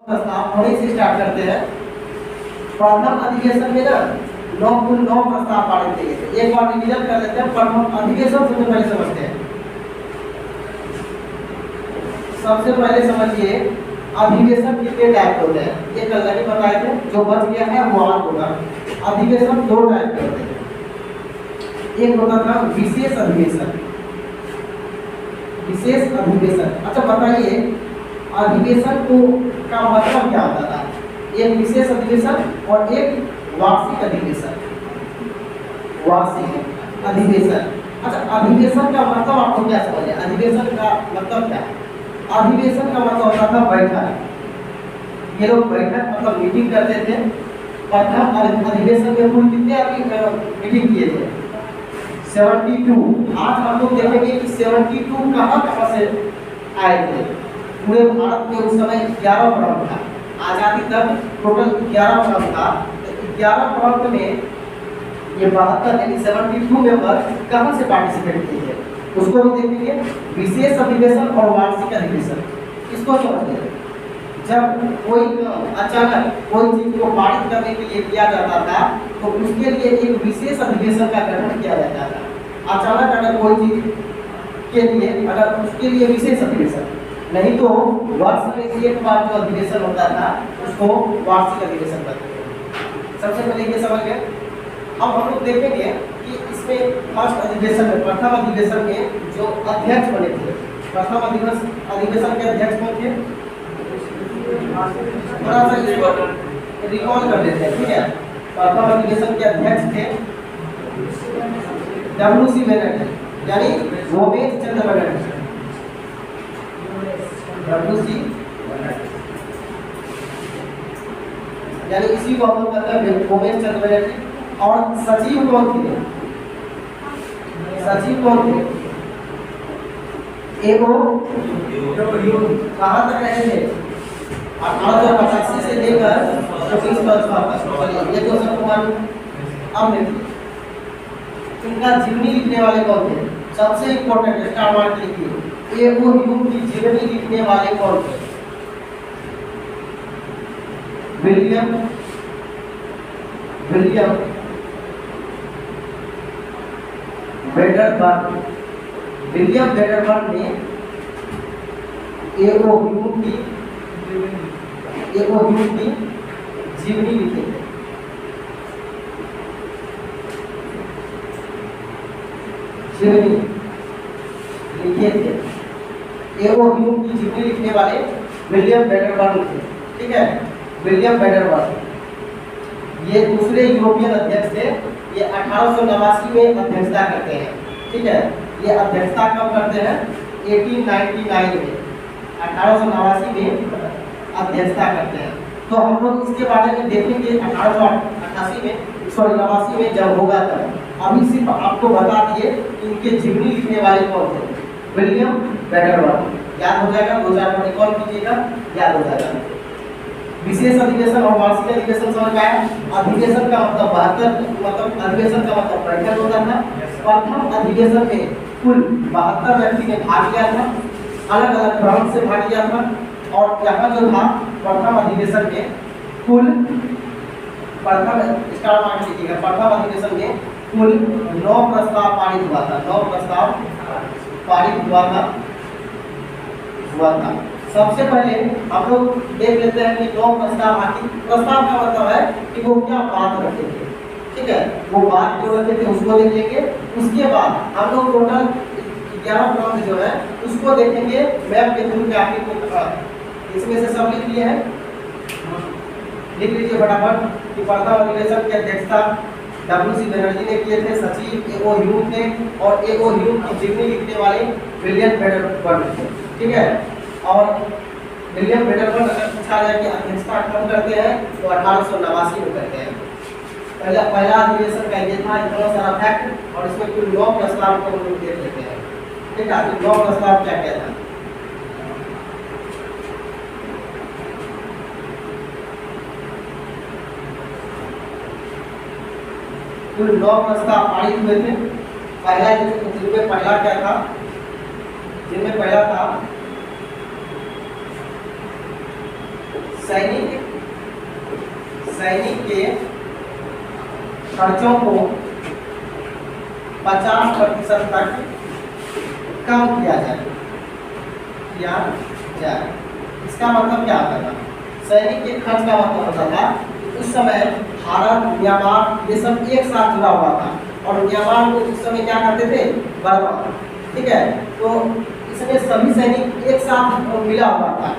प्रस्ताव वहीं से स्टार्ट करते हैं। प्रथम अधिवेशन में ना 9 प्रस्ताव पारित किए थे। एक बार रिवीजन कर लेते हैं। प्रथम अधिवेशन सबसे पहले समझते हैं। सबसे पहले समझिए अधिवेशन कितने टाइप होते हैं। ये कल नहीं बताए थे, जो बच गया है वो आज होगा। अधिवेशन 2 टाइप के होते हैं। एक होता था विशेष अधिवेशन। विशेष अधिवेशन, अच्छा बताइए अधिवेशन को का मतलब क्या होता था? एक विशेष अधिवेशन और एक वार्षिक अधिवेशन। वार्षिक अधिवेशन, अच्छा अधिवेशन का मतलब आपको क्या समझ है? अधिवेशन का मतलब क्या है? अधिवेशन का मतलब होता था बैठक। ये लोग बैठक मतलब मीटिंग करते थे। प्रथम अधिवेशन में कुल कितने आदमी मीटिंग किए थे? 72। आज हम लोग देखेंगे कि 72 कहाँ से आए थे। पूरे भारत में उस समय 11 प्रांत था। आजादी तक टोटल 11 प्रांत था। 11 प्रांत में ये 72 यानी 72 मेंबर कहाँ से पार्टिसिपेट किए थे उसको भी देखेंगे। विशेष अधिवेशन और वार्षिक अधिवेशन, इसको समझिए। जब कोई अचानक कोई चीज को पारित करने के लिए किया जाता था तो उसके लिए एक विशेष अधिवेशन का गठन किया जाता था। अचानक अगर कोई चीज के लिए अगर उसके लिए विशेष अधिवेशन, नहीं तो वर्ष में एक बार जो अधिवेशन होता था उसको वार्षिक अधिवेशन कहते हैं। सबसे पहले ये समझ गए। अब हम लोग देखेंगे कि इसमें फर्स्ट अधिवेशन में, प्रथम अधिवेशन में जो अध्यक्ष बने थे, प्रथम अधिवेशन के अध्यक्ष कौन थे? थोड़ा सा इसको रिकॉल कर लेते हैं, ठीक है। प्रथम अधिवेशन के अध्यक्ष थे डब्ल्यू.सी. बनर्जी, यानी गोमेज चंद्र बनर्जी। डब्ल्यू.सी. यानी इसी को हम लोग कहते हैं गोमेज चंद्र बनर्जी। और सचिव कौन थे? सचिव कौन थे? एगो कहाँ तक रहे थे? 1885 से लेकर 1955 ये तो सब कुमार। अब देखिए इनका जीवनी लिखने वाले कौन थे? सबसे इम्पोर्टेंट स्टार मार्क लिखिए। एगो ह्यूम की जीवनी लिखने वाले कौन थे? विलियम वेडरबर्ग। विलियम वेडरबर्ग ने एगो ह्यूम की जीवनी लिखी है। जीवनी लिखे थे। एगो ह्यूम की जीवनी लिखने वाले विलियम वेडरबर्ग थे, ठीक है। विलियम वेडरबर्ग ये दूसरे यूरोपियन अध्यक्ष थे। ये 1889 में अध्यक्षता करते हैं, ठीक है। ये अध्यक्षता कब करते हैं? 1899 में, 1889 में अध्यक्षता करते हैं। तो हम लोग इसके बारे में देखेंगे 1888 में जब होगा तब। अभी सिर्फ आपको बता दिए कि इनके जीवनी लिखने वाले कौन थे। विलियम वेडरबर्ग याद हो जाएगा, 2000 में रिकॉल कीजिएगा, याद हो जाएगा। विशेष अधिवेशन और वार्षिक अधिवेशन समझ में आया। अधिवेशन का मतलब 72 मतलब अधिवेशन का मतलब बैठक होता था। प्रथम अधिवेशन में कुल 72 व्यक्ति ने भाग लिया था, अलग अलग प्रांत से भाग लिया था। और यहाँ जो था प्रथम अधिवेशन में कुल प्रथम स्टार मार्क लीजिएगा। प्रथम अधिवेशन में कुल 9 प्रस्ताव पारित हुआ था। 9 प्रस्ताव पारित हुआ था। सबसे पहले हम लोग देख लेते हैं कि 9 प्रस्ताव आखिर प्रस्ताव का मतलब है कि वो क्या बात रखते थे, ठीक है। वो बात जो रखते थे उसको देख लेंगे। उसके बाद हम लोग टोटल 11 प्रांत जो है उसको देखेंगे मैप के थ्रू। आखिर को इसमें से सब लिख लिए हैं, लिख लीजिए फटाफट कि प्रथम अधिवेशन की अध्यक्षता डब्ल्यू.सी. बनर्जी ने किए थे। सचिव एगो ह्यूम थे और एगो ह्यूम की जीवनी लिखने वाले विलियम वेडरबर्ग थे, ठीक है। और विलियम वेडरबर्ग अगर पूछा जाए कि अध्यक्षता कब करते हैं तो 1889 में करते हैं। पहला अधिवेशन का ये था, इतना सारा फैक्ट। और इसमें कुल 9 प्रस्ताव को हम लोग देख लेते हैं, ठीक है। 9 प्रस्ताव क्या क्या था? कुल 9 प्रस्ताव पारित हुए थे। जिनमें पहला क्या था? जिनमें पहला था सैनिक के खर्चों को 50% तक कम किया जाए। इसका मतलब क्या होता था? सैनिक के खर्च का मतलब होता था उस समय भारत, म्यांमार ये सब एक साथ जुड़ा हुआ था और म्यांमार को उस समय क्या करते थे? बर्मा। ठीक है, तो इसमें सभी सैनिक एक साथ मिला हुआ था,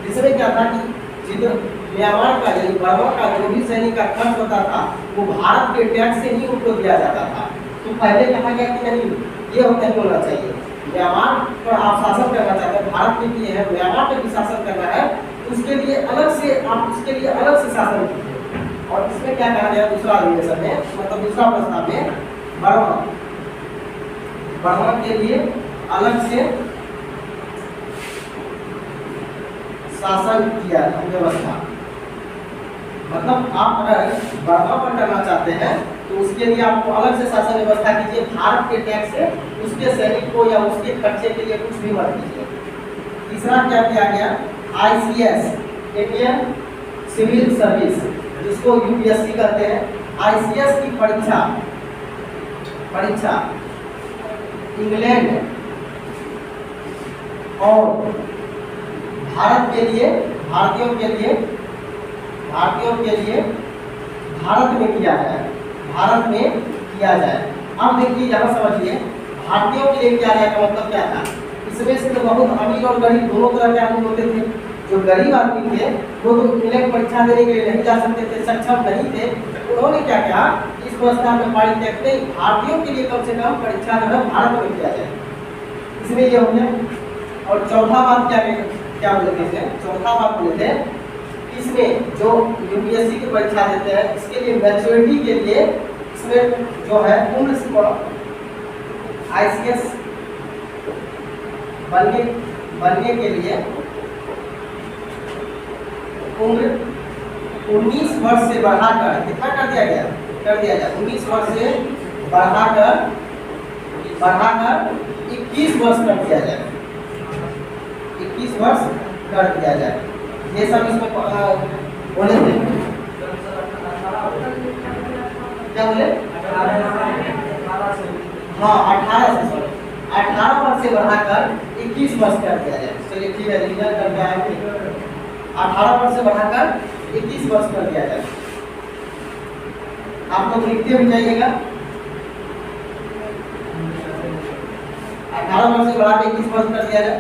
जिसमें क्या था कि जिधर म्यांमार का यानी बर्मा का जो भी सैनिक का खर्च होता था वो भारत के टैक्स से ही उनको दिया जाता था। तो पहले कहा गया कि नहीं, ये नहीं होना चाहिए। म्यांमार पर आप शासन करना चाहते हैं, भारत में किए हैं, म्यांमार पर भी शासन करना है, उसके लिए अलग से आप उसके लिए अलग से शासन कीजिए। और इसमें क्या कहा गया दूसरा अधिवेशन में, मतलब दूसरा प्रस्ताव में, बर्मा के लिए अलग से शासन किया व्यवस्था। मतलब आप अगर बर्मा पर करना चाहते हैं तो उसके लिए आपको अलग से शासन व्यवस्था कीजिए। भारत के टैक्स से उसके सैनिक को या उसके खर्चे के लिए कुछ भी मत कीजिए। तीसरा क्या किया गया? ICS इंडियन सिविल सर्विस, जिसको UPSC कहते हैं, ICS की परीक्षा इंग्लैंड और भारतीयों के लिए भारत में किया जाए। अब देखिए यहाँ समझिए, भारतीयों के लिए किया जाए का मतलब क्या था? इसमें से तो बहुत अमीर और गरीब दोनों तरह के आदमी होते थे। जो गरीब आदमी थे वो तो इंग्लैंड परीक्षा देने के लिए नहीं जा सकते थे, सक्षम नहीं थे। उन्होंने क्या किया, इस प्रस्ताव में पारित करते भारतीयों के लिए कम से कम परीक्षा जो है भारत में किया जाए। इसमें ये हो गया। और चौथा बात क्या बोले थे? चौथा बात बोले थे, इसमें जो UPSC की परीक्षा देते हैं इसके लिए मैच्योरिटी के लिए इसमें जो है उम्र ICS बनने के लिए उम्र 19 वर्ष से बढ़ाकर कितना कर दिया जाए? 19 वर्ष से बढ़ाकर 21 वर्ष कर दिया जाए। 21 वर्ष कर दिया जाए। ये सब इसमें बोले थे। क्या बोले? हाँ, 18 वर्ष से बढ़ाकर 21 वर्ष कर दिया जाए। चलिए ठीक है, रिविजन करके आएंगे। 18 वर्ष से बढ़ाकर 21 वर्ष कर दिया जाए। आप लोग लिखते भी जाइएगा। 18 वर्ष से बढ़ाकर 21 वर्ष कर दिया जाए।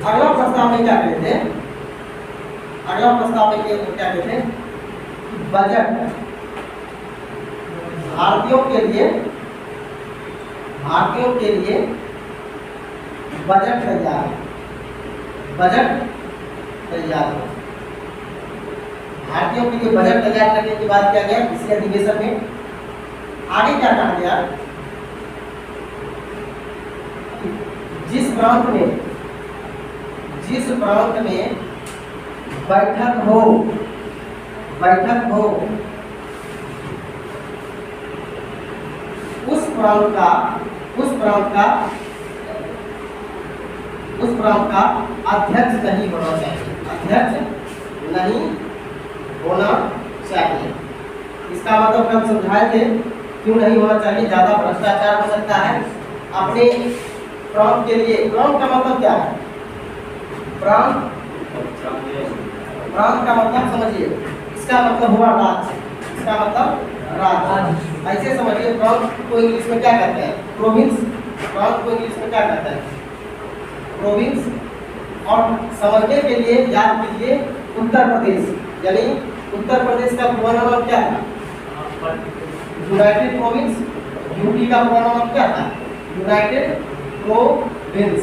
अगला प्रस्ताव में क्या कहते हैं? बजट भारतीयों के लिए बजट तैयार हो। भारतीयों के लिए बजट तैयार करने की बात किया गया इसी अधिवेशन में। आगे क्या कहा गया? जिस प्रांत में बैठक हो उस प्रांत का अध्यक्ष नहीं होना चाहिए। इसका मतलब हम समझाए थे क्यों नहीं होना चाहिए। ज्यादा भ्रष्टाचार हो सकता है। अपने प्रांत के लिए, प्रांत का मतलब क्या है? प्रांत का मतलब समझिए, इसका मतलब हुआ राज्य। ऐसे समझिए, प्रांत को इंग्लिश में क्या कहते हैं? प्रोविंस। प्रांत को इंग्लिश में क्या कहते हैं? प्रोविंस। और समझने के लिए याद कीजिए उत्तर प्रदेश, यानी उत्तर प्रदेश का पूरा नाम क्या था? United province. यूपी का पूरा नाम क्या था? United province.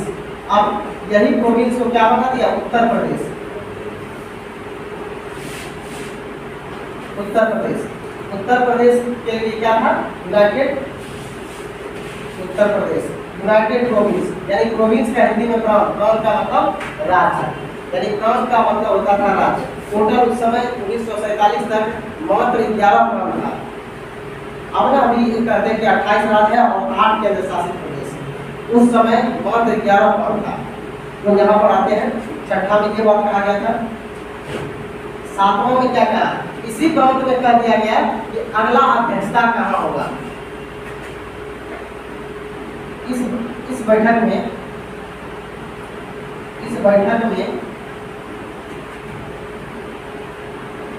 अब यही प्रोविंस को क्या बना दिया? उत्तर प्रदेश। उत्तर प्रदेश के लिए क्या था? यूनाइटेड प्रोविंस, यानी प्रोविंस का हिंदी में प्रांत का मतलब राज्य, यानी प्रांत का मतलब होता था राज्य। टोटल उस समय 1947 तक मात्र 11 प्रांत था। अब ना अभी कहते हैं कि 28 राज्य है और 8 केंद्र शासित प्रदेश। उस समय मात्र 11 प्रांत था। तो यहाँ पर आते हैं, छठा में ये बात कहा गया था 7वां में क्या कहा, इसी प्रांत में कह दिया गया कि अगला अध्यक्षता कहाँ होगा। इस बैठक में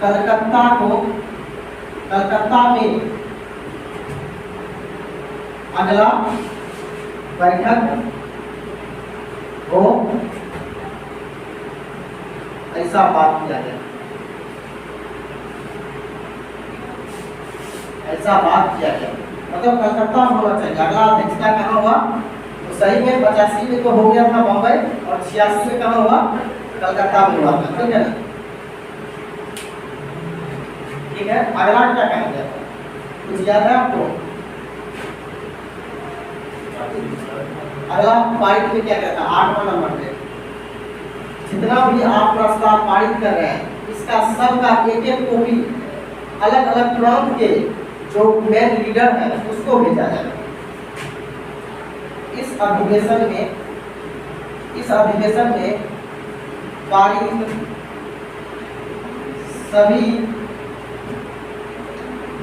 कलकत्ता में अगला बैठक हो, ऐसा बात किया गया, मतलब कलकत्ता होना चाहिए। अगला अध्यक्षता कहाँ हुआ, तो सही में 85 में तो हो गया था बम्बई, और 86 में कहाँ हुआ, कलकत्ता में हुआ था। ठीक है ना, ठीक है। अगला क्या कहा गया था, कुछ याद है आपको? अगला पारित में क्या कहता है, 8वां नंबर पे जितना भी आप प्रस्ताव पारित कर रहे हैं, इसका सबका एक कॉपी अलग अलग प्रांत के जो मेन लीडर है उसको भेजा जाए। इस अधिवेशन में पारित सभी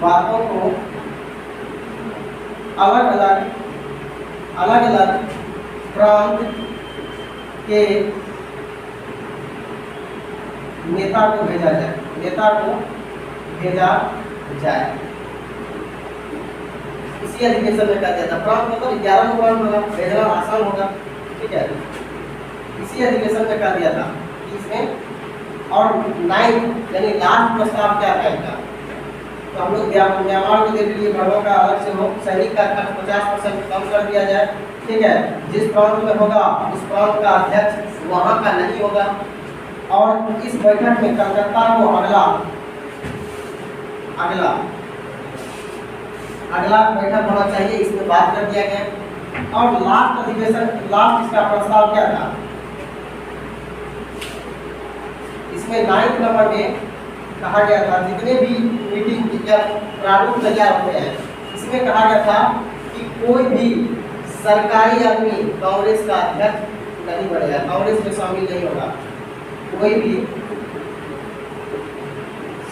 बातों को अलग अलग प्रांत के नेता को भेजा जाए। इसी अधिवेशन में कहा जाता, प्रांत मतलब 11 प्रांत होगा, भेजना आसान होगा। ठीक है, इसी अधिवेशन में कहा दिया था कि इसमें और 9 यानी लास्ट प्रस्ताव क्या आएगा, तो हम लोग म्यांमार को देख लीजिए, घरों का अलग से हो, सैनिक का खर्च 50% कम कर दिया जाए। ठीक है, जिस प्रांत में होगा उस प्रांत का अध्यक्ष वहाँ का नहीं होगा। और इस बैठक में कलकत्ता को अगला बैठक होना चाहिए, इसमें बात कर दिया गया। और लास्ट इसका प्रस्ताव क्या था, इसमें 9 नंबर में कहा गया था, जितने भी मीटिंग या प्रारूप तैयार होते हैं, इसमें कहा गया था कि कोई भी सरकारी आदमी कांग्रेस का अध्यक्ष नहीं बनेगा, कांग्रेस में शामिल नहीं होगा। कोई भी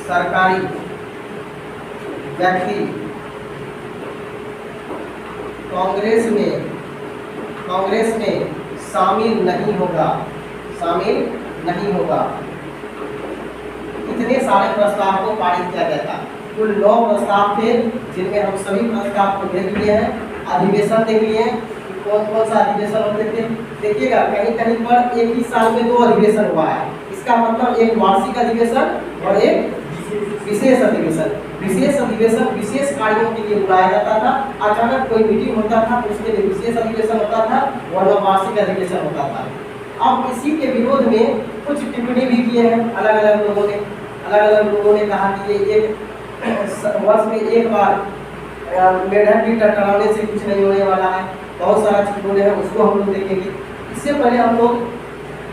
सरकारी व्यक्ति कांग्रेस में शामिल नहीं होगा। इतने सारे प्रस्ताव को पारित किया गया था। कुल 9 प्रस्ताव थे, जिनमें हम सभी प्रस्ताव को देख लिए हैं, अधिवेशन देख लिए हैं, कौन कौन सा अधिवेशन होते थे। देखिएगा कहीं पर एक ही साल में 2 अधिवेशन हुआ है, इसका मतलब एक वार्षिक अधिवेशन और एक विशेष अधिवेशन। विशेष अधिवेशन विशेष कार्यों के लिए बुलाया जाता था, अचानक कोई मीटिंग होता था तो उसके लिए विशेष अधिवेशन होता था, वरना वार्षिक अधिवेशन होता था। अब इसी के विरोध में कुछ टिप्पणी भी किए हैं अलग अलग लोगों ने कहा कि ये एक वर्ष में एक बार मेढक की टकराने से कुछ नहीं होने वाला है, बहुत सारा चीज बोले हैं, उसको हम लोग देखेंगे। इससे पहले हम लोग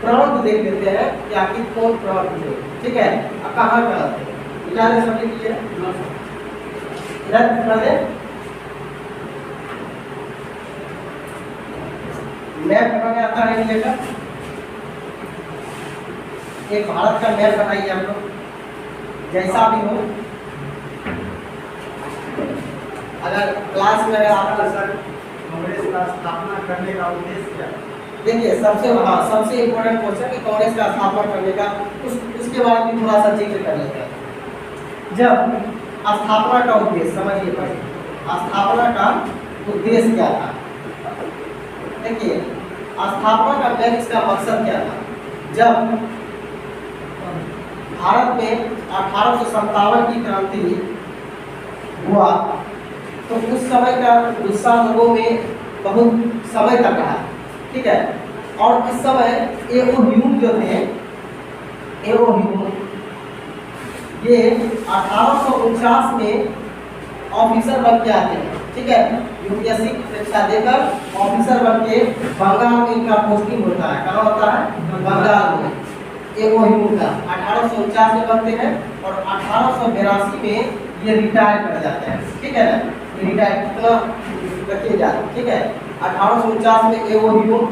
प्रांत देख लेते हैं कि आखिर कौन प्रांत थे। ठीक है, अब कहाँ थे, विचार सब लिखिए, इधर कर दे, मैप बनाने आता है नहीं लेकर, एक भारत का मैप बनाइए आप लोग, जैसा भी हो। अगर क्लास में आपका सर कांग्रेस का स्थापना करने का उद्देश्य क्या, देखिए सबसे इम्पोर्टेंट क्वेश्चन कि कांग्रेस का स्थापना करने का उसके बारे में थोड़ा सा जिक्र कर लेते हैं। जब स्थापना का उद्देश्य समझिए, पहले स्थापना का उद्देश्य क्या था। देखिए स्थापना का मेन इसका मकसद क्या था, जब भारत में 1857 की क्रांति हुआ तो उस समय का गुस्सा लोगों में बहुत समय तक रहा। ठीक है, और इस समय एओ ह्यूम जो थे, एओ ह्यूम ये 1849 में ऑफिसर बन के आते हैं। ठीक है, यूपीएससी परीक्षा देकर ऑफिसर बन के बंगाल में इनका पोस्टिंग होता है। कहाँ होता है, बंगाल में। एओ ह्यूम का 1849 में बनते हैं और 1882 में ये रिटायर कर जाते हैं। ठीक है ना, रिटायर कितना रखिए जाए। ठीक है, 1849 में एओ ह्यूम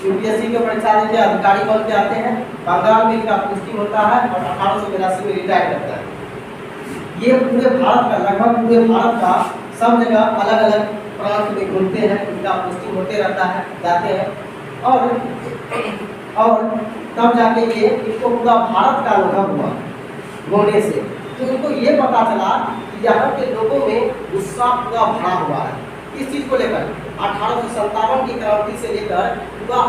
यूपीएससी की परीक्षा देके अधिकारी बन के आते हैं, बंगाल में इनका पोस्टिंग होता है और 1882 में रिटायर करता है। ये पूरे भारत का, लगभग पूरे भारत का सब जगह अलग अलग प्रांत में घूमते हैं, इनका पोस्टिंग होते रहता है, जाते हैं और तब जाके ये इनको पूरा भारत का अनुभव हुआ घूमने से। तो इनको ये पता चला कि यहाँ के लोगों में गुस्सा पूरा भरा हुआ है इस चीज़ को लेकर। 1857 की क्रांति से लेकर पूरा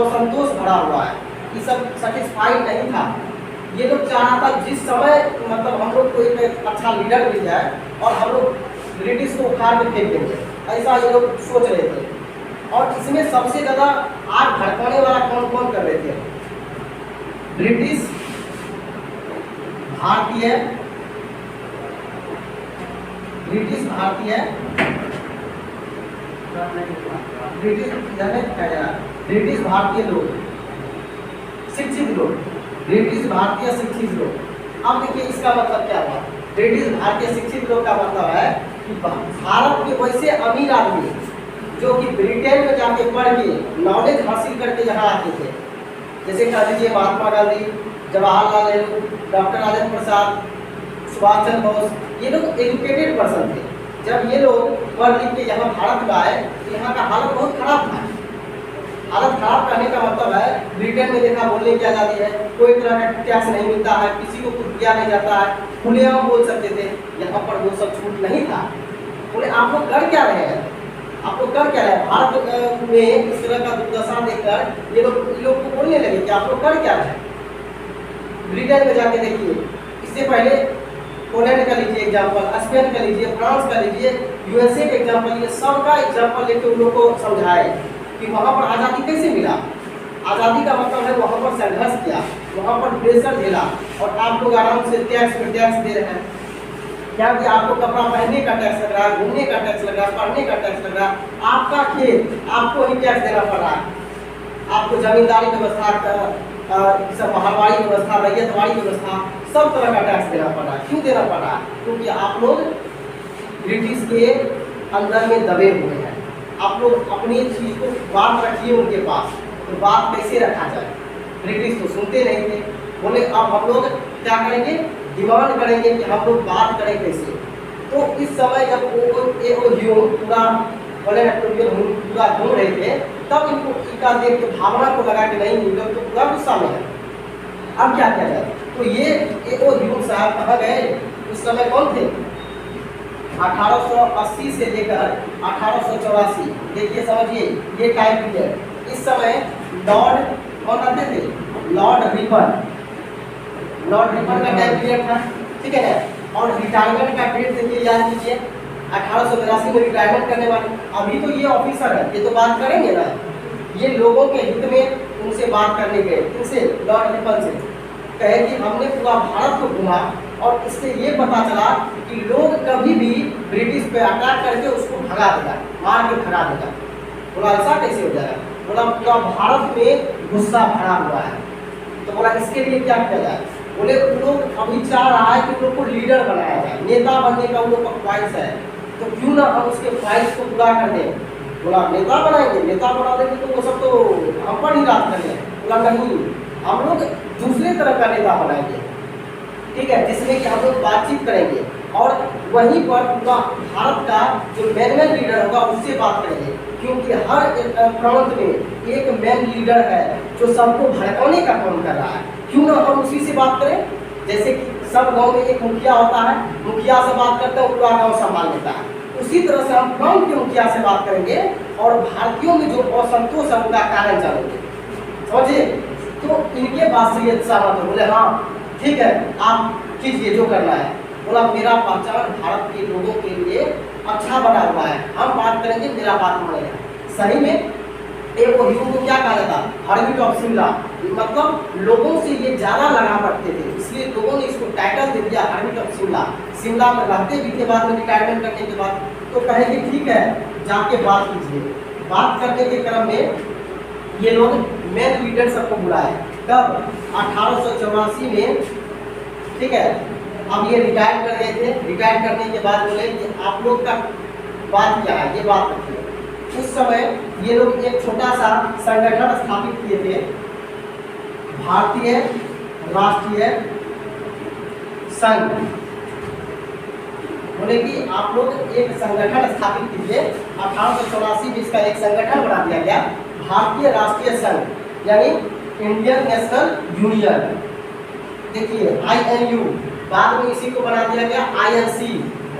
असंतोष भरा हुआ है, ये सब सेटिस्फाइड नहीं था। ये लोग चाह था जिस समय मतलब हम लोग को एक अच्छा लीडर मिल जाए और हम लोग ब्रिटिश को उखाड़ के फेंक देंगे, ऐसा ये लोग सोच रहे थे। और इसमें सबसे ज़्यादा आग भड़काने वाला कौन कौन कर रहे थे? ब्रिटिश, भारतीय, ब्रिटिश भारतीय लोग, शिक्षित लोग, ब्रिटिश भारतीय शिक्षित लोग। अब देखिए इसका मतलब क्या हुआ? ब्रिटिश भारतीय शिक्षित लोग का मतलब है कि भारत के वैसे अमीर आदमी जो कि ब्रिटेन में जाके पढ़ के नॉलेज हासिल करके यहाँ आते थे, जैसे कह लीजिए महात्मा गांधी, जवाहरलाल नेहरू, डॉक्टर राजेंद्र प्रसाद, सुभाष चंद्र बोस, ये लोग एजुकेटेड पर्सन थे। जब ये लोग पढ़ लिख के यहाँ भारत में आए तो यहाँ का हालत बहुत खराब था। हालत खराब करने का मतलब है ब्रिटेन में देखा बोलने की आज़ादी है, कोई तरह का टैक्स नहीं मिलता है, किसी को कुछ दिया नहीं जाता है, खुलेआम बोल सकते थे। यहाँ पर वो सब छूट नहीं था। बोले आप लोग कर क्या रहे हैं, आप लोग कर क्या रहे हैं? भारत में इस तरह का दुर्दशा देखकर ये लोग को बोलने लगे कि आप लोग कर क्या रहे हैं। ब्रिटेन में जाके देखिए, इससे पहले पोलैंड का लीजिए एग्जाम्पल, स्पेन का लीजिए, फ्रांस का लीजिए, यूएसए का एग्जाम्पल, ये सबका एग्जाम्पल लेके उन लोग को समझाए कि वहाँ पर आज़ादी कैसे मिला। आज़ादी का मतलब है वहाँ पर संघर्ष किया, वहाँ पर प्रेशर झेला, और आप लोग आराम से टैक्स पे टैक्स दे रहे हैं। क्या कि आपको कपड़ा पहनने का टैक्स लग रहा है, घूमने का टैक्स लग रहा है, पढ़ने का टैक्स लग रहा है, आपका खेत आपको ही टैक्स देना पड़ रहा है, आपको जमींदारी व्यवस्था, सब महलवाड़ी व्यवस्था, रैयतवाड़ी व्यवस्था, सब तरह का टैक्स देना पड़ रहा है। क्यों देना पड़ रहा है? क्योंकि आप लोग ब्रिटिश के अंदर में दबे हुए हैं। आप लोग अपनी चीज़ को बात रखिए उनके पास, तो बात कैसे रखा जाए? ब्रिटिश तो सुनते नहीं थे। बोले अब हम लोग क्या करेंगे, डिमांड करेंगे कि हम लोग बात करें कैसे। तो इस समय जब वो पूरा बोले पूरा घूम रहे थे, तब इनको इनका देख के भावना को लगा कि नहीं लोग तो पूरा गुस्सा में है, अब क्या किया जाए। तो ये ह्यूम साहब कहाँ गए? उस समय कौन थे? 1880 से लेकर 1884, देखिए समझिए ये टाइम पीरियड। इस समय लॉर्ड कौन आते थे? लॉर्ड रिपन का टाइम पीरियड था, ठीक है ना। और रिटायरमेंट का डेट देखिए, याद कीजिए 1882 में रिटायरमेंट करने वाले। अभी तो ये ऑफिसर है, ये तो बात करेंगे ना, ये लोगों के हित में उनसे बात करने गए, इनसे लॉर्ड रिपन से कहे कि हमने पूरा भारत को घूमा और इससे ये पता चला कि लोग कभी भी ब्रिटिश पे अटैक करके उसको भगा देगा, मार के भगा देगा। बोला ऐसा कैसे हो जाएगा? बोला पूरा भारत में गुस्सा भरा हुआ है, तो बोला इसके लिए क्या किया जाए? बोले उन लोग अभी चाह रहा है कि उन लोग को लीडर बनाया जाए, नेता बनने का उन लोग का ख्वाहिश है, तो क्यों ना हम उसके ख्वाहिश को पूरा कर दें। बोला नेता बनाएंगे, नेता बना देंगे तो वो सब तो हम पर ही राज करेंगे। बोला नहीं, हम लोग दूसरे तरह का नेता बनाएंगे, ठीक है, जिसमें कि हम लोग बातचीत करेंगे और वहीं पर पूरा भारत का जो मैन लीडर होगा उससे बात करेंगे। क्योंकि हर प्रांत में एक मैन लीडर है जो सबको भड़काने का काम कर रहा है, क्यों ना हम उसी से बात करें। जैसे कि सब गांव में एक मुखिया होता है, मुखिया से बात करते हैं पूरा गांव संभाल लेता है, उसी तरह से हम प्रांत के मुखिया से बात करेंगे और भारतीयों में जो असंतोष है उनका कारण जानेंगे, समझिए। तो इनके बात से ये सहमत हो, बोले हाँ ठीक है आप कीजिए जो करना है। बोला मेरा पहचान भारत के लोगों के लिए अच्छा बना हुआ है, हम बात करेंगे, मेरा बात मानेगा। सही में एक ह्यूम को क्या कहा जाता? हर्मिट ऑफ शिमला, मतलब लोगों से ये ज़्यादा लगा पड़ते थे, इसलिए लोगों ने इसको टाइटल दे दिया हर्मिट ऑफ शिमला। शिमला में रहते भी थे बाद में रिटायरमेंट करने के बाद, तो कहेंगे ठीक है जाके बात कीजिए। बात करने के क्रम में ये लोग मेन लीडर सबको बुलाए, कब? 1884 में, ठीक है। अब ये रिटायर कर गए थे, रिटायर करने के बाद बोले कि आप लोग का बात क्या है, ये बात रखिए। उस समय ये लोग एक छोटा सा संगठन स्थापित किए थे, भारतीय राष्ट्रीय संघ। बोले कि आप लोग एक संगठन स्थापित कीजिए। 1884 में इसका एक संगठन बना दिया गया, भारतीय राष्ट्रीय संघ, यानी इंडियन नेशनल यूनियन। देखिए INU, बाद में इसी को बना दिया गया INC।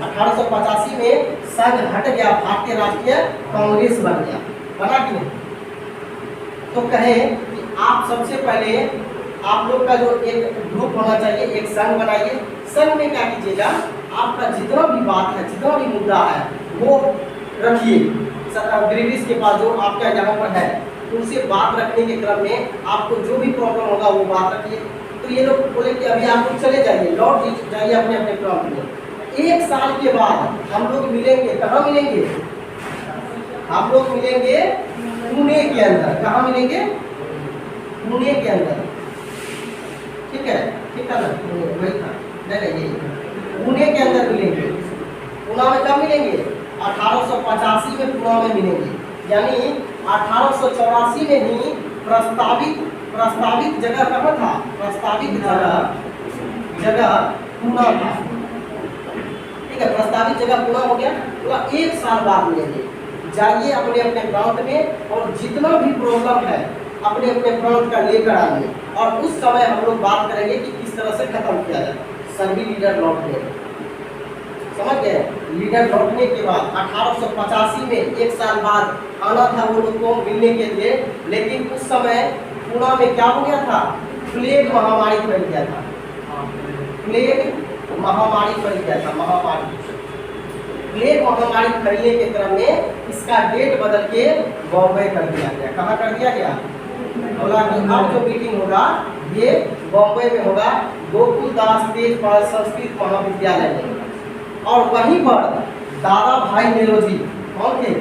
1885 में संघ हट गया, भारतीय राष्ट्रीय कांग्रेस बन गया, बना कि नहीं? तो कहे कि आप सबसे पहले आप लोग का जो एक ग्रुप होना चाहिए, एक संघ बनाइए। संघ में क्या कीजिएगा, आपका जितना भी बात है, जितना भी मुद्दा है वो रखिए ब्रिटिश के पास, जो आपका यहाँ पर है, उनसे बात रखने के क्रम में आपको जो भी प्रॉब्लम होगा वो बात रखिए। तो ये लोग बोले कि अभी आप लोग चले जाइए, लौट जाइए अपने अपने क्रम में। 1 साल के बाद हम लोग मिलेंगे। कहाँ मिलेंगे? हम लोग मिलेंगे पुणे के अंदर। कहाँ मिलेंगे? पुणे के अंदर, ठीक है, ठीक है ना? वही था, नहीं, पुणे के अंदर मिलेंगे। पुणे में कब मिलेंगे? 1885 में पुणे में मिलेंगे। यानी 1884 में ही प्रस्तावित जगह कहाँ था? प्रस्तावित जगह पुणे था, ठीक है। प्रस्तावित जगह पुणे हो गया। तो 1 साल बाद मिलेंगे। जाइए अपने अपने प्रांत में और जितना भी प्रॉब्लम है अपने अपने प्रांत का लेकर आइए, और उस समय हम लोग बात करेंगे कि किस तरह से खत्म किया जाए। सभी लीडर लौट गए, समझ गए? लीडर लौटने के बाद 1885 में 1 साल बाद आना था वो लोग को मिलने के लिए, लेकिन उस समय पुणे में क्या हो गया था? प्लेग महामारी फैल गया था। प्लेग महामारी फैल गया था, महामारी। प्लेग महामारी फैलने के क्रम में इसका डेट बदल के बॉम्बे कर दिया गया। कहाँ कर दिया गया? बोला कि अब जो मीटिंग होगा ये बॉम्बे में होगा, गोकुल दास तेजपाल संस्कृत महाविद्यालय में। और वहीं पर दादा भाई नेरोजी, कौन थे?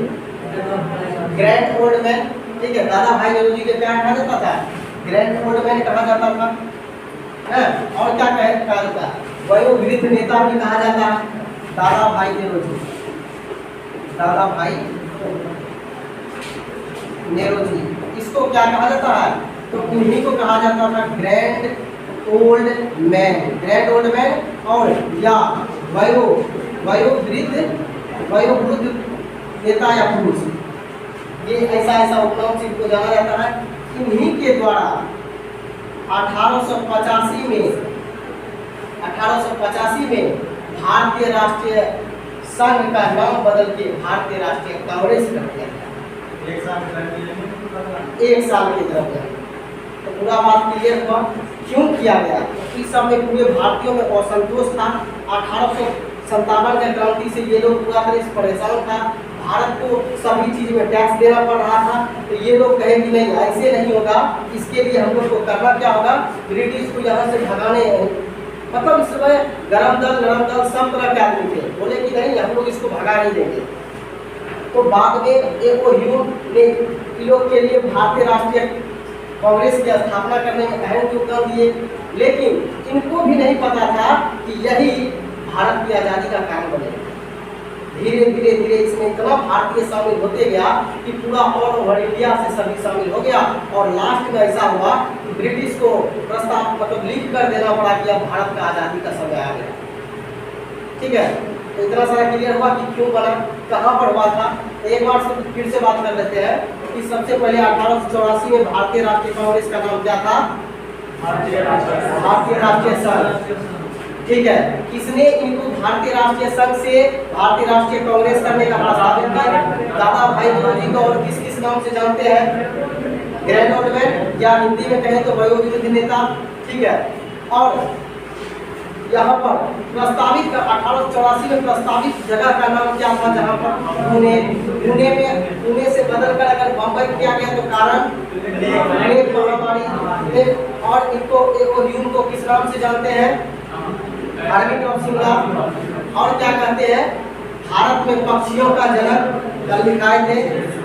ग्रैंड ओल्ड मैन, ठीक है। दादा भाई नेरोजी के क्या कहा जाता था? ग्रैंड ओल्ड मैन कहा जाता था, है? और क्या कहा जाता है? वयोवृद्ध नेता भी कहा जाता है। दादा भाई नेरोजी, दादा भाई नेरोजी, इसको क्या कहा जाता है? तो उन्हीं को कहा जाता था grand old man. Grand old man और या वयोवृद्ध नेता या पुरुष, ये ऐसा उपनाम से इनको जाना जाता है। इन्हीं के द्वारा 1885 में भारतीय राष्ट्रीय संघ का नाम बदल के भारतीय राष्ट्रीय कांग्रेस कर दिया गया। 1 साल के तरफ। तो पूरा बात क्लियर हुआ क्यों किया गया? इस समय पूरे भारतीयों में असंतोष था। 1857 के क्रांति से ये लोग पूरा तरह से परेशान था। भारत को सभी चीज में टैक्स देना पड़ रहा था। तो ये लोग कहे कि नहीं, ऐसे नहीं होगा, इसके लिए हम लोग को करना क्या होगा? ब्रिटिश को यहाँ से भगाने, मतलब इस समय गरम दल सब तरह के आदमी थे। बोले कि नहीं, हम लोग इसको भगा नहीं देंगे। तो बाद में एक ह्यूम ने इन लोग के लिए भारतीय राष्ट्रीय कांग्रेस की स्थापना करने में अहम योगदान दिए, लेकिन इनको भी नहीं पता था कि यही भारत की आज़ादी का कारण बनेगा। धीरे धीरे इसमें इतना भारतीय शामिल होते गया कि पूरा ऑल ओवर इंडिया से सभी शामिल हो गया। और लास्ट में ऐसा हुआ कि ब्रिटिश को प्रस्ताव मतलब लिख कर देना पड़ा कि अब भारत का आज़ादी का समय आ गया, ठीक है। तो इतना सारा क्लियर हुआ कि क्यों बना, कहाँ पर हुआ था। एक बार से फिर से बात कर लेते हैं कि सबसे पहले 1884 में भारतीय राष्ट्रीय कांग्रेस का नाम क्या था? भारतीय राष्ट्रीय संघ, ठीक है। किसने इनको भारतीय राष्ट्रीय संघ से भारतीय राष्ट्रीय कांग्रेस करने का प्रस्ताव किया? दादा भाई नेरोजी को। और किस किस नाम से जानते हैं? ग्रैंड ओल्ड मैन, या हिंदी में कहें तो वयोवृद्ध नेता, ठीक है। और यहाँ पर प्रस्तावित 1884 में प्रस्तावित जगह का नाम क्या था? जहाँ पर पुणे से बदल कर अगर बम्बई किया गया तो कारण प्लेग महामारी। और इनको ह्यूम को किस नाम से जानते हैं? Hermit of Shimla. और क्या कहते हैं? भारत में पक्षियों का जनक, कल लिखाए थे,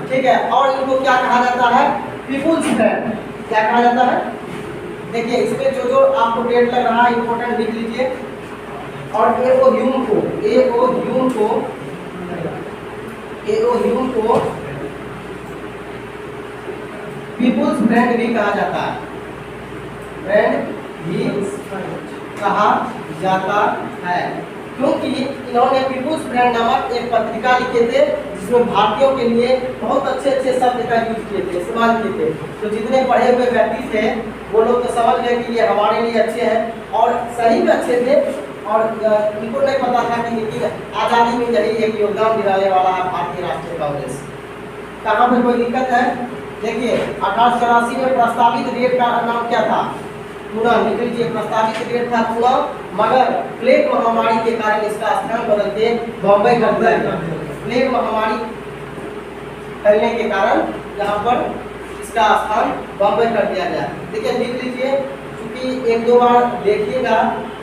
ठीक है। और इनको क्या कहा जाता है? People's friend. क्या कहा जाता है? देखिए इसमें जो आपको डेट लग रहा है इंपॉर्टेंट लिख लीजिए। और एओ ह्यूम को पीपुल्स फ्रेंड भी कहा जाता है, फ्रेंड भी कहा जाता है, क्योंकि इन्होंने पीपुल्स फ्रेंड नामक एक पत्रिका लिखे थे जिसमें भारतीयों के लिए बहुत अच्छे अच्छे शब्द का यूज किए थे, इस्तेमाल किए थे। तो जितने पढ़े हुए व्यक्ति थे वो लोग तो समझ गए कि ये हमारे लिए अच्छे हैं और सही में अच्छे थे, और इनको नहीं पता था कि लेकिन आज़ादी में यही एक योगदान दिलाने वाला है भारतीय राष्ट्रीय कांग्रेस। कहाँ पर कोई दिक्कत है? देखिए 1884 में प्रस्तावित रेट का नाम क्या था? पूरा लिख लीजिए, प्रस्तावित रेट था पूरा, मगर प्लेग महामारी के कारण इसका स्थान बदल के बॉम्बे कर दिया गया। प्लेग महामारी फैलने के कारण यहाँ पर इसका स्थान बॉम्बे कर दिया गया। देखिए लिख लीजिए, क्योंकि एक दो बार देखिएगा,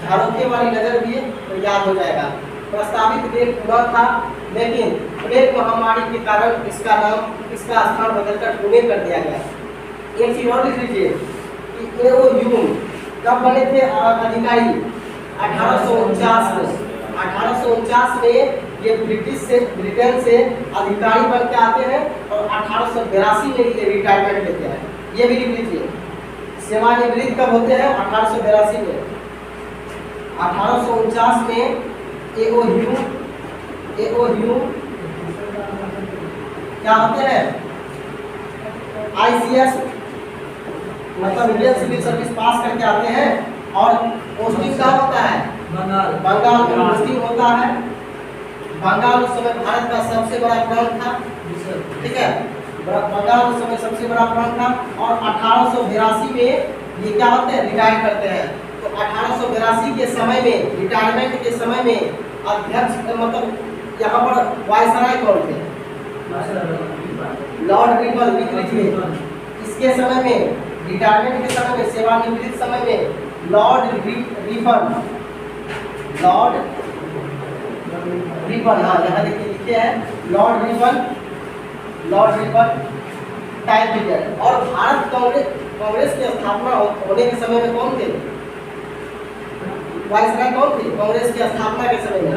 झारोखे वाली नजर भी तो याद हो जाएगा। प्रस्तावित रेट पूरा था, लेकिन प्लेग महामारी के कारण इसका स्थान बदलकर पुणे कर दिया गया। एक चीज और लिख लीजिए कि एओयू कब बने थे अधिकारी? 1849 में। 1849 में ये ब्रिटेन से अधिकारी बन के आते हैं और 1882 में ये रिटायरमेंट लेते हैं। ये भी लिख लीजिए, सेवानिवृत्त कब होते हैं? 1882 में। 1849 में एओयू क्या होते हैं? ICS मतलब इंडियन सिविल सर्विस पास करके आते हैं, और पोस्टिंग कहाँ होता है? बंगाल में पोस्टिंग होता है। बंगाल उस समय भारत का सबसे बड़ा प्रांत था, ठीक है, बंगाल उस समय सबसे बड़ा प्रांत था। और 1882 में ये क्या होते हैं? रिटायर करते हैं। तो 1882 के समय में, रिटायरमेंट के समय में अध्यक्ष मतलब यहाँ पर वायसराय कौन थे? Lord Ripon. लिख लीजिए, इसके समय में, रिटायरमेंट के समय में, सेवानिवृत्त समय में लॉर्ड रिपन, हाँ यहाँ देखिए लिखे हैं लॉर्ड रिपन टाइम पीरियड। और भारत कांग्रेस की स्थापना होने के समय में कौन थे? वायसराय कौन थे कांग्रेस की स्थापना के समय में?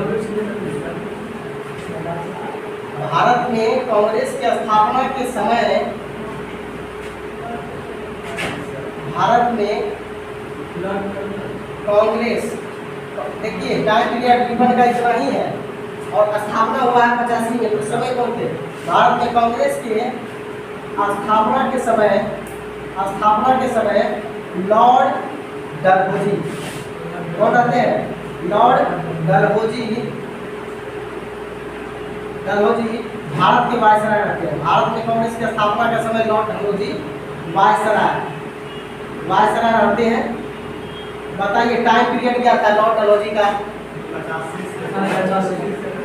भारत में कांग्रेस की स्थापना के समय भारत में कांग्रेस, देखिए टाइम पीरियड रिपन का इतना ही है, और स्थापना हुआ है 85 में। उस समय कौन थे? भारत में कांग्रेस के स्थापना के समय लॉर्ड डलहौजी, कौन आते हैं? लॉर्ड डलहौजी भारत के वायसराय रहते हैं। भारत में कांग्रेस की स्थापना के समय लॉर्ड डलहौजी वायसराय रहते हैं। बताइए टाइम पीरियड क्या था लॉर्ड डलहौजी का?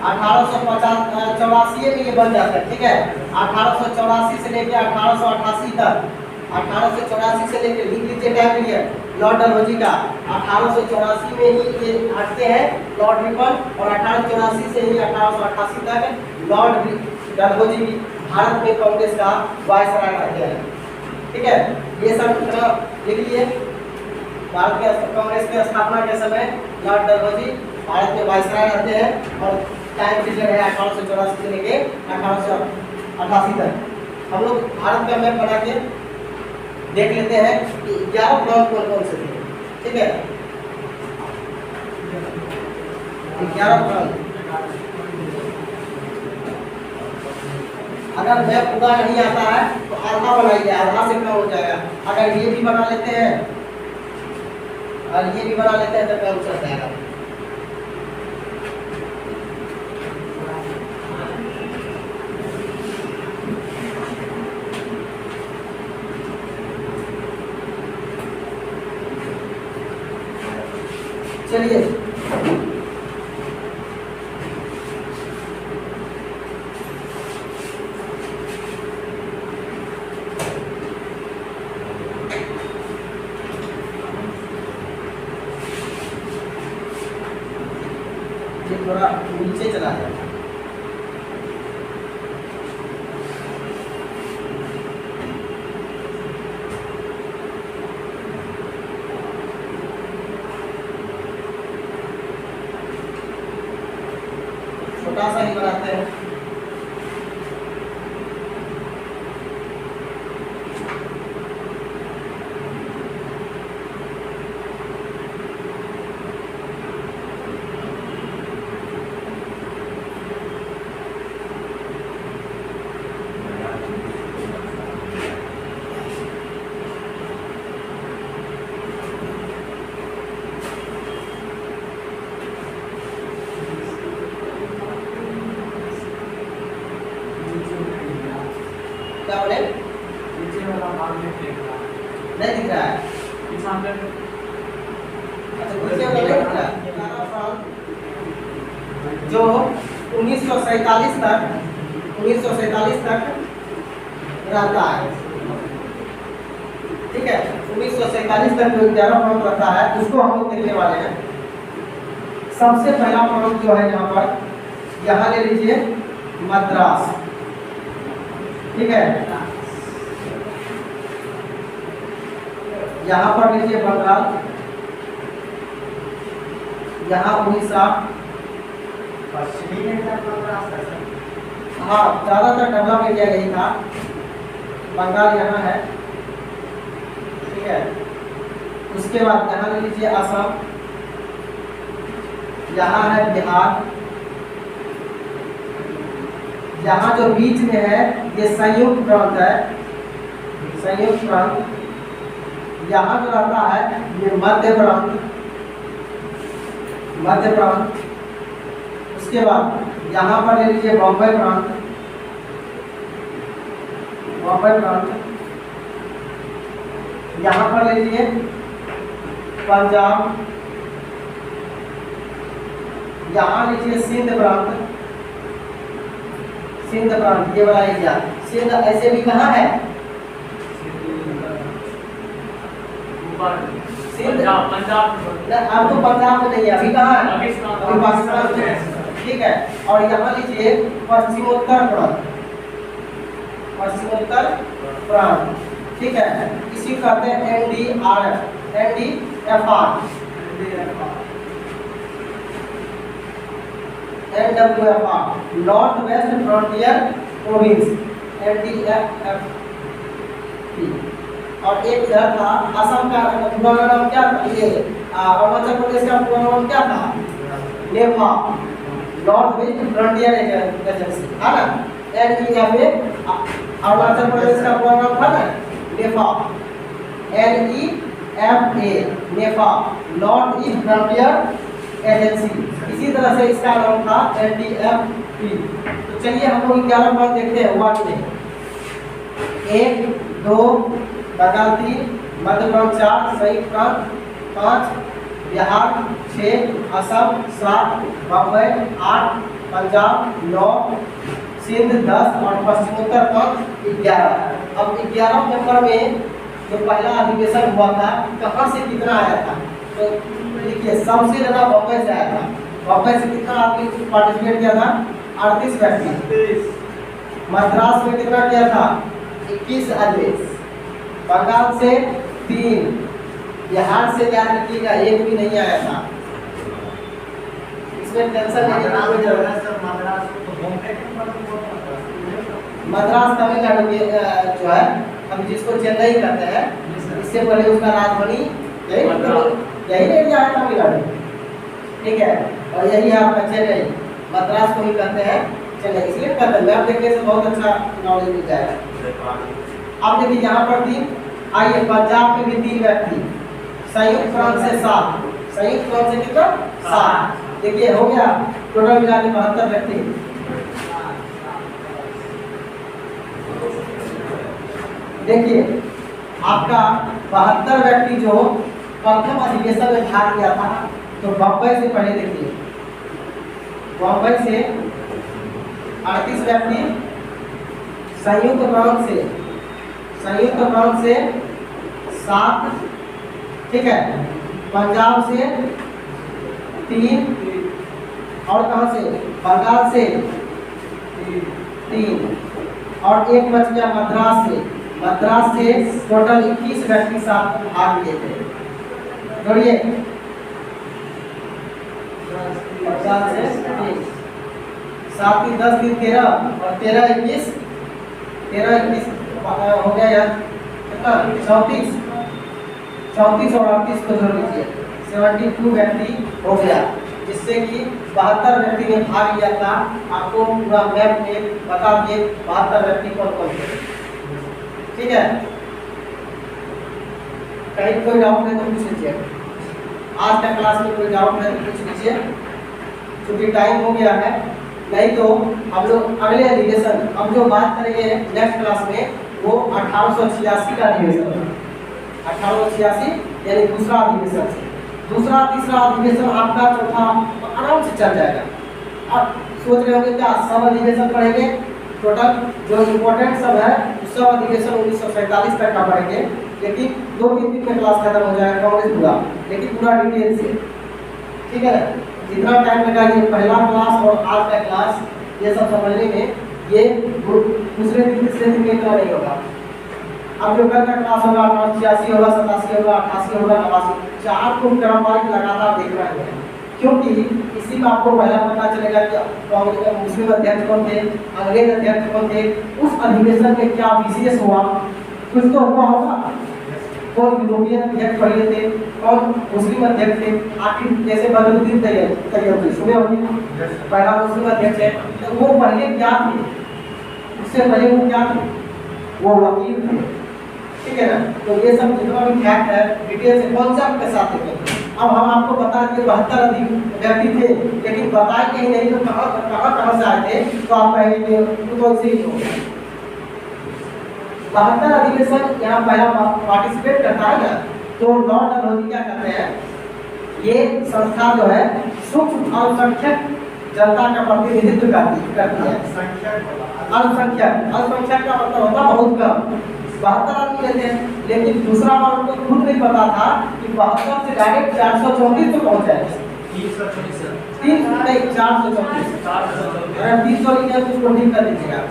1884 में ये बन जाता है, ठीक है। 1884 से लेकर 1888 तक, 1884 से लेकर लिख लीजिए टाइम पीरियड लॉर्ड डलहौजी का। 1884 में ही ये हटते हैं लॉर्ड रिपन, और 1884 से ही 1888 तक लॉर्ड डलहौजी भारत में कांग्रेस का वायसराय रहते हैं, ठीक है। ये सब लिख लिए। भारत के कांग्रेस की स्थापना के समय लॉर्ड डलहौजी भारत में वायसराय रहते हैं, और टाइम पीरियड है 1884 से लेके 1888 तक। हम लोग भारत का मैप बना के देख लेते हैं कि 11 प्रांत कौन कौन से थे, ठीक है। 11 प्रांत। अगर मैप पूरा नहीं आता है तो आधा बनाइए, आधा से कम हो जाएगा। अगर ये भी बना लेते हैं और ये भी बना लेते हैं तो कम चल जाएगा। चलिए ये थोड़ा नीचे चला जाए। छोटा सा ही बनाते हैं। जो 1947 तक रहता है। ठीक है, 1947 तक जो 11 पर्वत रहता है उसको हम लोग देखने वाले हैं। सबसे पहला पर्वत जो है यहाँ पर, यहाँ ले लीजिए मद्रास। ठीक है, यहाँ पर लीजिए बंगाल, यहाँ उड़ीसा, हाँ ज्यादातर डेवलप एरिया यही था। बंगाल यहाँ है। ठीक है, उसके बाद यहाँ ले लीजिए असम, यहाँ है बिहार, यहाँ जो बीच में है ये संयुक्त प्रांत है, संयुक्त प्रांत। यहाँ जो रहता है ये मध्य प्रांत, मध्य प्रांत। उसके बाद यहाँ पर ले लीजिए बॉम्बे प्रांत, बॉम्बे प्रांत। यहाँ पर ले लीजिए पंजाब, यहाँ लीजिए सिंध प्रांत, सिंध प्रांत ये वाला एरिया। सिंध ऐसे भी कहाँ है? पंजाब, अब तो पंजाब में नहीं है, अभी कहाँ है? अभी पाकिस्तान में है। ठीक है, और यहाँ लीजिए पश्चिमोत्तर प्रांत, पश्चिमोत्तर प्रांत। ठीक है, इसी को कहते हैं NDRF, NWFR, north west frontier province, NDFF। और एक इधर था असम का पुराना नाम क्या था? ये अरुणाचल प्रदेश का पुराना नाम क्या था? Nipah, north west frontier agency, है ना? NEFA। अरुणाचल प्रदेश का पुराना नाम था ना Nipah, NEFA, Nipah, north east frontier agency. इसी तरह से इसका नाम था NDFP। तो चलिए हम लोग 11 पॉइंट देखते हैं हुआ कि नहीं। 1, 2, बंगाल 3, मध्य प्रांत 4, संयुक्त प्रांत 5, बिहार 6, असम 7, बम्बई 8, पंजाब 9, सिंध 10 और पश्चिमोत्तर प्रांत 11। अब 11 नंबर में जो पहला अधिवेशन हुआ था कहाँ से कितना आया था? तो देखिए सबसे ज्यादा बम्बई से आया था। बम्बई से कितना आदमी पार्टिसिपेट किया था? 38 व्यक्ति। मद्रास में कितना किया था? 21 आदमी। बंगाल से 3, बिहार से याद रखिएगा एक भी नहीं आया था। इसमें टेंशन नहीं है। मद्रास तमिलनाडु में जो है हम जिसको चेन्नई कहते हैं, इससे पहले उसका राजधानी यही एरिया है तमिलनाडु। ठीक है, और यही है आपका चेन्नई। मद्रास को ही कहते हैं चेन्नई, इसलिए कहते हैं। मैप देखने से बहुत अच्छा नॉलेज मिल जाएगा। अब देखिए यहाँ पर 3, आइए पंजाब में भी 3 व्यक्ति, संयुक्त प्रांत से 7, संयुक्त प्रांत से कितना? 7। देखिए हो गया टोटल मिला के 72 व्यक्ति। देखिए आपका 72 व्यक्ति जो प्रथम अधिवेशन में भाग लिया था, तो बम्बई से पहले देखिए, बम्बई से 38 व्यक्ति, संयुक्त प्रांत से 7, ठीक है, पंजाब से 3, और कहाँ से? बंगाल से 3, और एक बच गया मद्रास से। मद्रास से टोटल 21 व्यक्ति साथ भाग लिए थे। जोड़िए, मद्रास से 3, 7 3 10 3 13 और 13 21 हो गया यार कितना? 34 और 38 को जोड़ लीजिए, 72 व्यक्ति हो गया, जिससे कि 72 व्यक्ति ने भाग लिया था। आपको पूरा मैप में बता दिए 72 व्यक्ति कौन कौन थे। ठीक है, कहीं कोई डाउट है तो पूछ लीजिए। आज का क्लास में कोई डाउट है तो पूछ लीजिए, क्योंकि टाइम हो गया है। नहीं तो हम लोग अगले अधिवेशन, हम जो बात करेंगे नेक्स्ट क्लास में, वो 1886 का अधिवेशन है। 1886 यानी दूसरा अधिवेशन से। दूसरा तीसरा अधिवेशन आपका चौथा आराम से चल जाएगा। आप सोच रहे होंगे क्या सब अधिवेशन पढ़ेंगे, टोटल जो इम्पोर्टेंट सब है सब अधिवेशन 1947 तक का पढ़ेंगे, लेकिन 2-3 दिन में क्लास खत्म हो जाएगा कांग्रेस पूरा, लेकिन पूरा डिटेल से, ठीक है। जितना टाइम लगा ये पहला क्लास और आज का क्लास ये सब समझने में, ये दूसरे दिन तीसरे दिन में इतना नहीं होगा। अब जो कल का क्लास होगा 86 होगा, 87 होगा, 88 होगा, 89, 4 को क्रमवार लगातार देख रहे हैं, क्योंकि इसी में आपको पहला पता चलेगा कि मुस्लिम अध्यक्ष कौन थे, अंग्रेज अध्यक्ष कौन थे, उस अधिवेशन में क्या विशेष हुआ, कुछ तो हुआ होगा। कौन यूरोपियन अध्यक्ष पहले थे, कौन मुस्लिम अध्यक्ष थे, आखिर जैसे बदरुद्दीन तैयब सुने होंगे पहला मुस्लिम अध्यक्ष है, तो वो पहले क्या थे, उससे पहले वो क्या थे, वो वकील थे, ठीक है ना। तो ये सब जितना भी फैक्ट है डिटेल से कॉन्सेप्ट के साथ देखेंगे। अब हम आपको बता दिए 72 अधिक व्यक्ति थे, लेकिन बताए कहीं नहीं तो कहाँ से आए थे, तो आप कहेंगे तो ऐसे ही हो गया। 72 अधिवेशन यहाँ पहला पार्टिसिपेट करता है ना, तो लॉर्ड डलहौजी क्या करते हैं, ये संस्था जो है सूक्ष्म अल्पसंख्यक जनता का प्रतिनिधित्व करती है। अल्पसंख्यक का मतलब होता है बहुत कम, 72 आदमी लेते हैं, लेकिन दूसरा बार उनको खुद नहीं पता था कि 72 से डायरेक्ट 434 तो पहुंच जाएगा। 300 लिखा उसको ठीक कर दीजिएगा,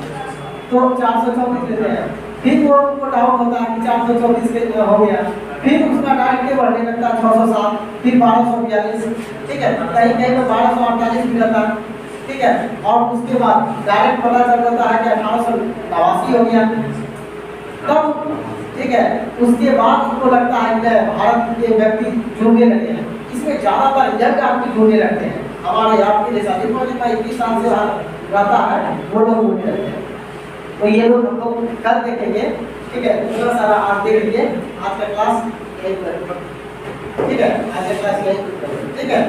तो 434 लेते हैं। फिर वो उनको डाउट होता है कि 434 के हो गया, फिर उसका डायरेक्ट बढ़ने लगता है 607, फिर 1242, ठीक है, कहीं कहीं में 1248 भी रहता है, ठीक है। और उसके बाद डायरेक्ट पता चल जाता है कि 1889 हो गया, तब ठीक है। उसके बाद उनको लगता है कि भारत के व्यक्ति जुड़ने लगे हैं, इसमें ज़्यादातर यंग आदमी जुड़ने लगते हैं, हमारे आपके जैसा जितना 21 साल से रहता है वो लोग जुड़ने लगते हैं। तो ये लोग हम लोग कल देखेंगे, ठीक है। इतना सारा आज देख लीजिए, आज का क्लास यही, ठीक है, आज का क्लास यही, ठीक है।